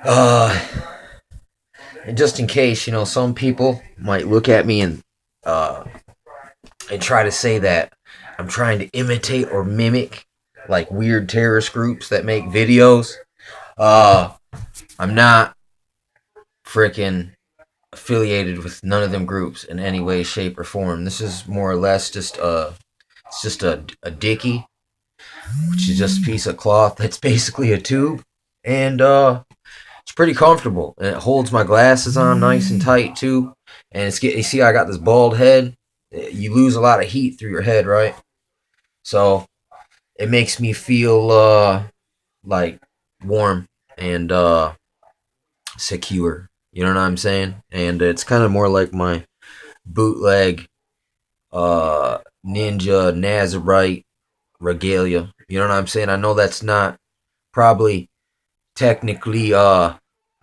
Uh, and just in case, some people might look at me uh and try to say that I'm trying to imitate or mimic like weird terrorist groups that make videos. Uh, I'm not freaking affiliated with none of them groups in any way, shape, or form. This is more or less just it's just a dicky, which is just a piece of cloth that's basically a tube, and it's pretty comfortable. And it holds my glasses on nice and tight too. And you see, I got this bald head. You lose a lot of heat through your head, right? So it makes me feel like warm and secure. You know what I'm saying? And it's kind of more like my bootleg ninja Nazarite regalia. You know what I'm saying? I know that's not probably technically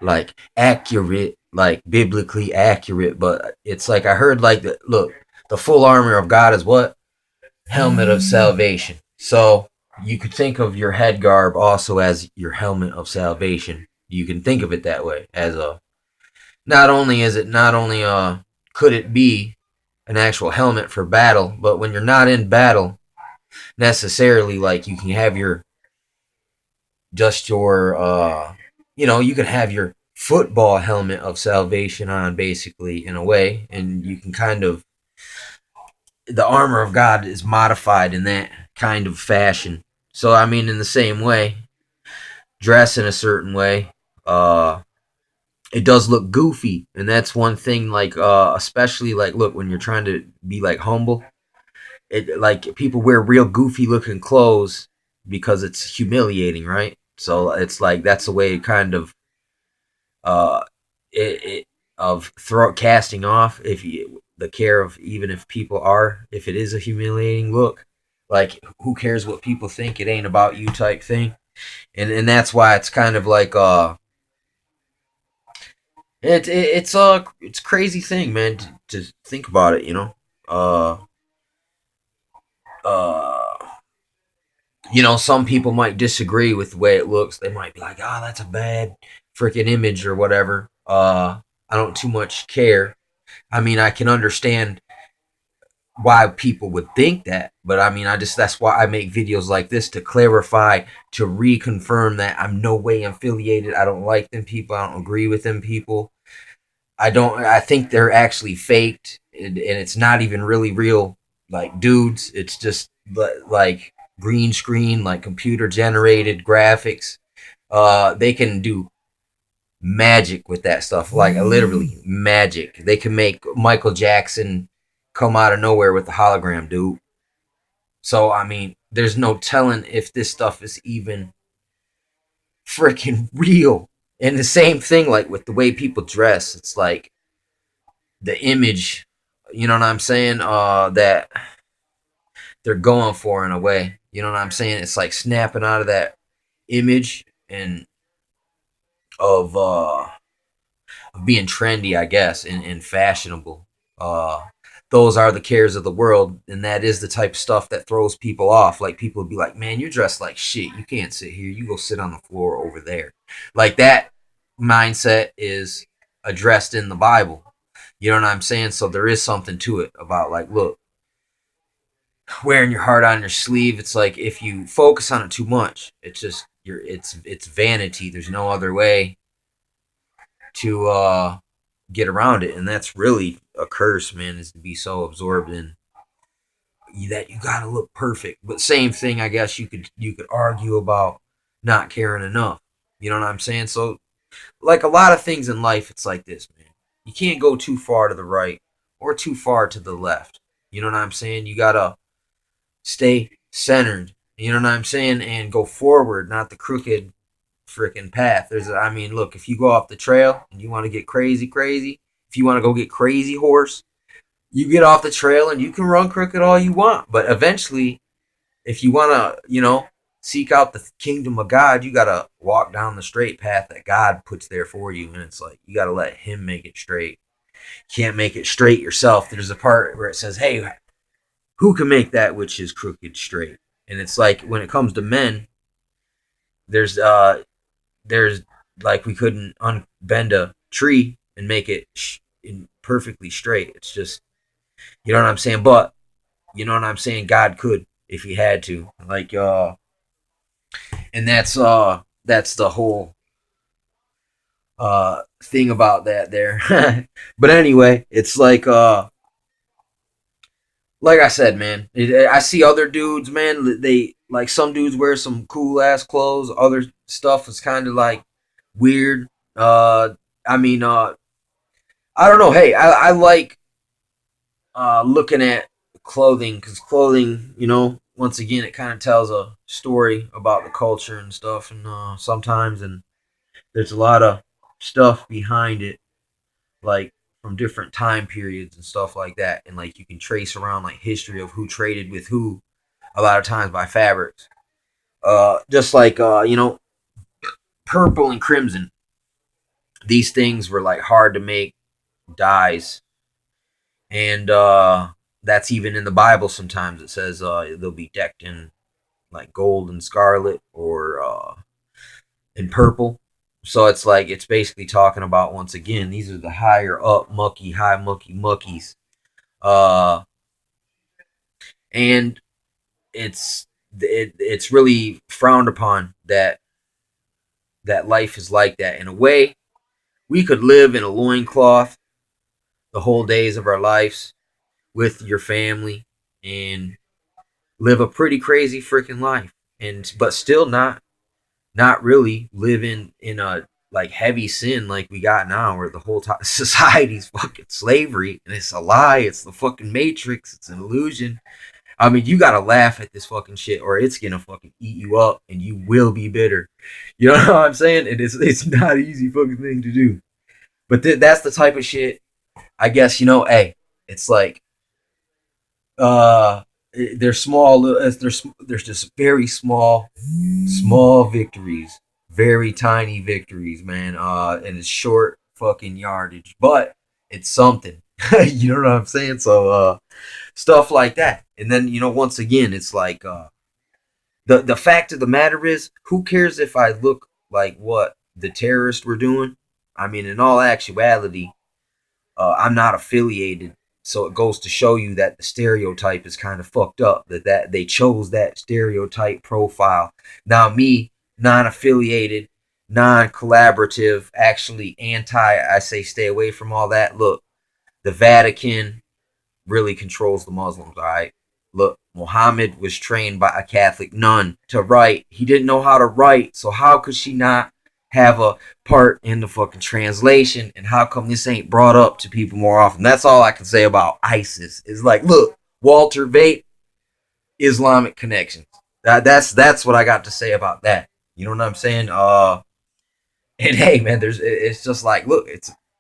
like accurate, like biblically accurate, but it's like I heard like the full armor of God is what? Helmet of salvation. So you could think of your head garb also as your helmet of salvation. You can think of it that way as a not only could it be an actual helmet for battle, but when you're not in battle necessarily, like you can have your just your you can have your football helmet of salvation on basically in a way, and you can kind of the armor of God is modified in that kind of fashion. So I mean in the same way, dress in a certain way, it does look goofy, and that's one thing like especially like look when you're trying to be like humble, it like people wear real goofy looking clothes because it's humiliating, right? So it's like that's the way it kind of uh it of throw casting off if you the care of even if people are if it is a humiliating look, like who cares what people think, it ain't about you type thing. And that's why it's kind of like it's a crazy thing, man, to think about it, uh uh some people might disagree with the way it looks. They might be like, "Oh, that's a bad freaking image or whatever." I don't too much care. I mean, I can understand why people would think that, but I mean, I just that's why I make videos like this to clarify, to reconfirm that I'm no way affiliated. I don't like them people. I don't agree with them people. I don't. I think they're actually faked, and it's not even really real, like dudes. It's just like green screen, like computer generated graphics. They can do magic with that stuff, like literally magic. They can make Michael Jackson come out of nowhere with the hologram, dude. So I mean, there's no telling if this stuff is even freaking real. And the same thing, like with the way people dress, it's like the image, you know what I'm saying? That they're going for in a way. You know what I'm saying? It's like snapping out of that image and of being trendy, I guess, and fashionable. Uh, those are the cares of the world, and that is the type of stuff that throws people off. Like people would be like, "Man, you're dressed like shit. You can't sit here. You go sit on the floor over there." Like that mindset is addressed in the Bible. You know what I'm saying? So there is something to it about like, look, wearing your heart on your sleeve. It's like if you focus on it too much, it's just it's vanity. There's no other way to get around it, and that's really a curse, man. Is to be so absorbed in that you gotta look perfect. But same thing, I guess you could argue about not caring enough. You know what I'm saying? So like a lot of things in life, it's like this, man. You can't go too far to the right or too far to the left. You know what I'm saying? You gotta stay centered. You know what I'm saying? And go forward, not the crooked freaking path. I mean, look, if you go off the trail and you want to get crazy, crazy, if you want to go get crazy horse, you get off the trail and you can run crooked all you want. But eventually, if you want to, seek out the kingdom of God, you got to walk down the straight path that God puts there for you. And it's like, you got to let Him make it straight. You can't make it straight yourself. There's a part where it says, hey, who can make that which is crooked straight? And it's like when it comes to men, there's there's like we couldn't unbend a tree and make it perfectly straight. It's just, you know what I'm saying. But you know what I'm saying. God could if he had to. Like and that's the whole thing about that there. But anyway, it's like I said, man, I see other dudes, man. They like some dudes wear some cool ass clothes. Other stuff is kind of like weird. I mean, I don't know. Hey, I like looking at clothing because clothing, you know, once again, it kind of tells a story about the culture and stuff, and sometimes, and there's a lot of stuff behind it, like from different time periods and stuff like that, and like you can trace around like history of who traded with who a lot of times by fabrics. Just like you know, purple and crimson. These things were like hard to make dyes, and that's even in the Bible. Sometimes it says they'll be decked in like gold and scarlet or in purple. So it's like it's basically talking about once again these are the higher up mucky high mucky muckies, uh, and it's really frowned upon that life is like that. In a way, we could live in a loincloth the whole days of our lives with your family and live a pretty crazy freaking life, and but still not really living in a like heavy sin like we got now, where the whole society's fucking slavery and it's a lie. It's the fucking matrix. It's an illusion. I mean, you gotta laugh at this fucking shit, or it's gonna fucking eat you up, and you will be bitter. You know what I'm saying? And it's not an easy fucking thing to do. But that's the type of shit. I guess you know. Hey, it's like uh, they're small. There's just very small victories, very tiny victories, man. And it's short fucking yardage, but it's something. You know what I'm saying? So stuff like that. And then you know, once again, it's like the fact of the matter is, who cares if I look like what the terrorists were doing? I mean, in all actuality, I'm not affiliated, so it goes to show you that the stereotype is kind of fucked up. That they chose that stereotype profile. Now me, non-affiliated, non-collaborative, actually anti. I say stay away from all that. Look, the Vatican really controls the Muslims. All right. Look, Muhammad was trained by a Catholic nun to write. He didn't know how to write, so how could she not have a part in the fucking translation? And how come this ain't brought up to people more often? That's all I can say about ISIS. Is like, look, Walter Vate, Islamic connections. That's what I got to say about that. You know what I'm saying? And hey, man, it's just like, look,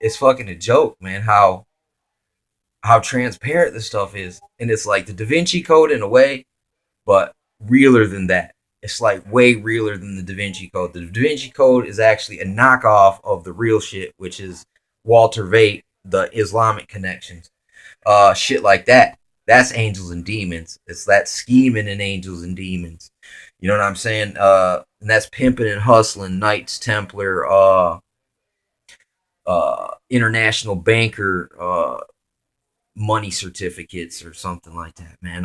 it's fucking a joke, man. How transparent this stuff is, and it's like the Da Vinci Code in a way, but realer than that. It's like way realer than the Da Vinci Code. The Da Vinci Code is actually a knockoff of the real shit, which is Walter Vate, the Islamic connections, shit like that. That's angels and demons. It's that scheming in angels and demons. You know what I'm saying? And that's pimping and hustling, Knights Templar, international banker, money certificates or something like that, man.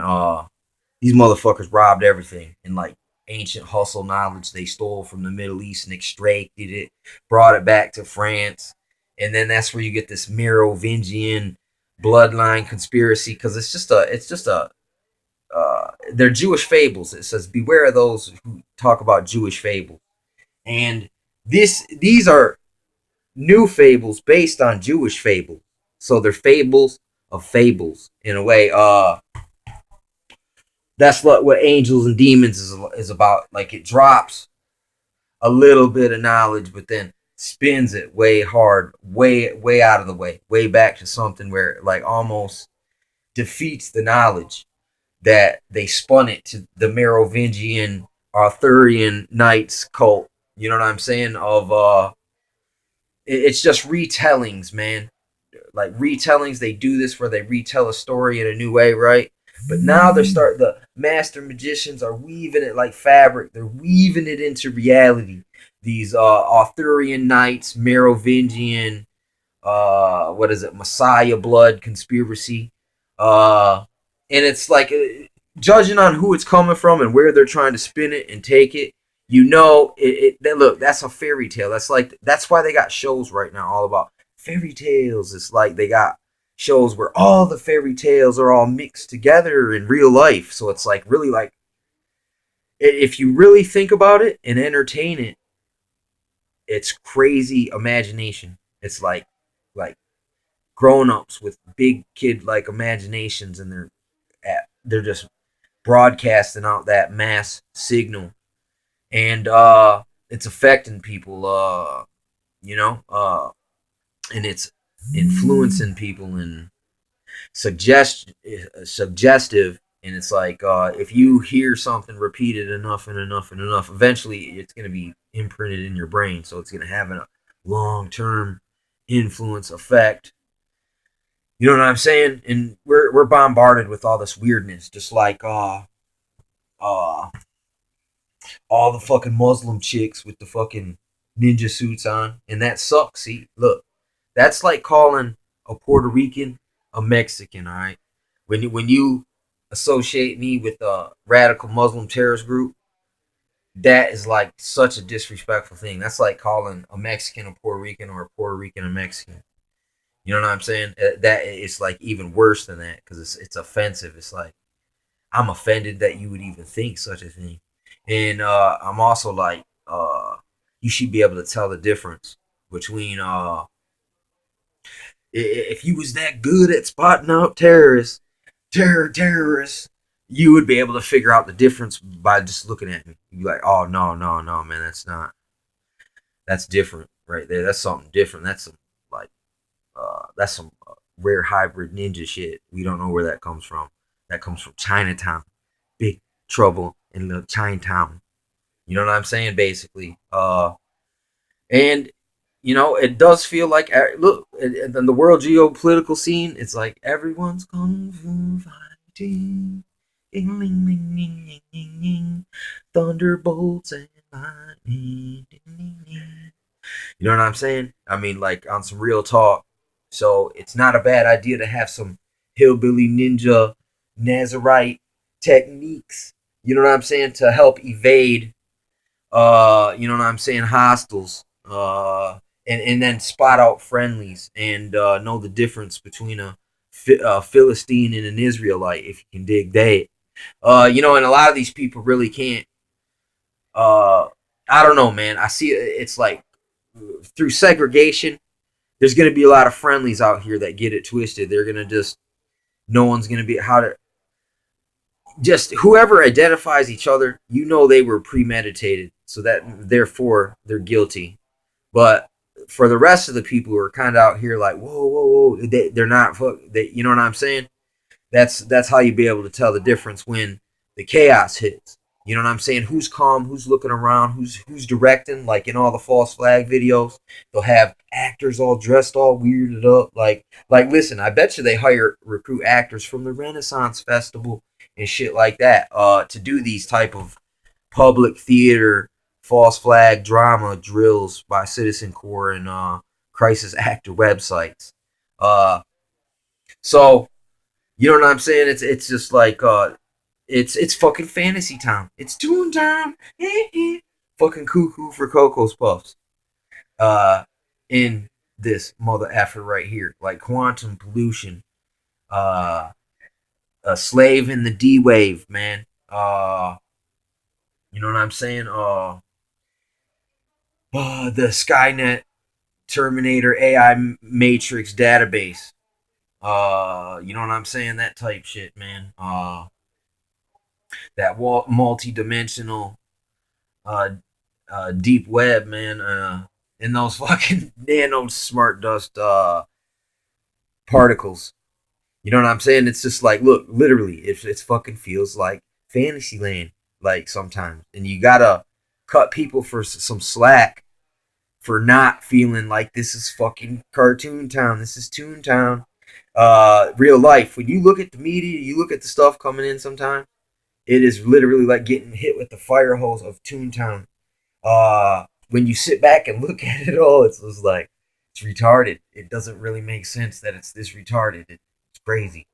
These motherfuckers robbed everything, and like ancient hustle knowledge they stole from the Middle East and extracted it, brought it back to France, and then that's where you get this Merovingian bloodline conspiracy, because it's just a they're Jewish fables. It says beware of those who talk about Jewish fables, and these are new fables based on Jewish fables. So they're fables of fables in a way. That's what angels and demons is about. Like it drops a little bit of knowledge, but then spins it way hard, way out of the way back to something where it like almost defeats the knowledge that they spun it to the Merovingian Arthurian knights cult. You know what I'm saying? Of it's just retellings, man. Like retellings, they do this where they retell a story in a new way, right? But now the master magicians are weaving it like fabric. They're weaving it into reality. these Arthurian knights, Merovingian, what is it, Messiah blood conspiracy, uh, and it's like judging on who it's coming from and where they're trying to spin it and take it. Look, that's a fairy tale. That's why they got shows right now all about fairy tales. It's like they got shows where all the fairy tales are all mixed together in real life. So it's like really like if you really think about it and entertain it, it's crazy imagination. It's like grown ups with big kid like imaginations, and they're just broadcasting out that mass signal, and it's affecting people. You know, and it's influencing people and suggestive. And it's like if you hear something repeated enough and enough and enough, eventually it's going to be imprinted in your brain. So it's going to have a long term influence effect. You know what I'm saying? And we're bombarded with all this weirdness, just like uh all the fucking Muslim chicks with the fucking ninja suits on, and that sucks. See, look, that's like calling a Puerto Rican a Mexican. All right, when you associate me with a radical Muslim terrorist group, that is like such a disrespectful thing. That's like calling a Mexican a Puerto Rican or a Puerto Rican a Mexican. You know what I'm saying? That it's like even worse than that because it's offensive. It's like I'm offended that you would even think such a thing, and I'm also like you should be able to tell the difference between if you was that good at spotting out terrorists, you would be able to figure out the difference by just looking at me. You'd be like, oh no, no, no, man, that's different right there. That's something different. That's some rare hybrid ninja shit. We don't know where that comes from. That comes from Chinatown. Big trouble in little Chinatown. You know what I'm saying? Basically. And it does feel like look, and then the world geopolitical scene, it's like everyone's kung fu fighting. Ding, ding, ding, ding, ding, ding, ding. Thunderbolts and lightning. Ding, ding, ding. You know what I'm saying? I mean, like on some real talk. So it's not a bad idea to have some hillbilly ninja Nazarite techniques. You know what I'm saying? To help evade, you know what I'm saying, hostiles. And then spot out friendlies and know the difference between a Philistine and an Israelite if you can dig that. And a lot of these people really can't. I don't know, man. I see it's like through segregation, there's going to be a lot of friendlies out here that get it twisted. They're going to just, no one's going to be, how to, just whoever identifies each other, they were premeditated. So that, therefore, they're guilty. But for the rest of the people who are kind of out here like, whoa, whoa, whoa, they're not, you know what I'm saying? That's how you be able to tell the difference when the chaos hits. You know what I'm saying? Who's calm? Who's looking around? Who's directing? Like in all the false flag videos, they'll have actors all dressed, all weirded up. Like listen, I bet you they recruit actors from the Renaissance Festival and shit like that, to do these type of public theater false flag drama drills by Citizen Corps and crisis actor websites. So you know what I'm saying? It's just like it's fucking fantasy time. It's Toon time. Fucking cuckoo for Cocoa's Puffs. In this mother effer right here, like quantum pollution. A slave in the D wave, man. You know what I'm saying? The Skynet Terminator AI Matrix database. You know what I'm saying? That type shit, man. That multi-dimensional deep web, man. And those fucking nano smart dust particles. You know what I'm saying? It's just like, look, literally, it fucking feels like Fantasyland, like sometimes, and you gotta cut people for some slack for not feeling like this is fucking cartoon town. This is Toon Town. Real life. When you look at the media, you look at the stuff coming in sometimes, it is literally like getting hit with the fire hose of Toontown. when you sit back and look at it all, it's just like it's retarded. It doesn't really make sense that it's this retarded. It's crazy.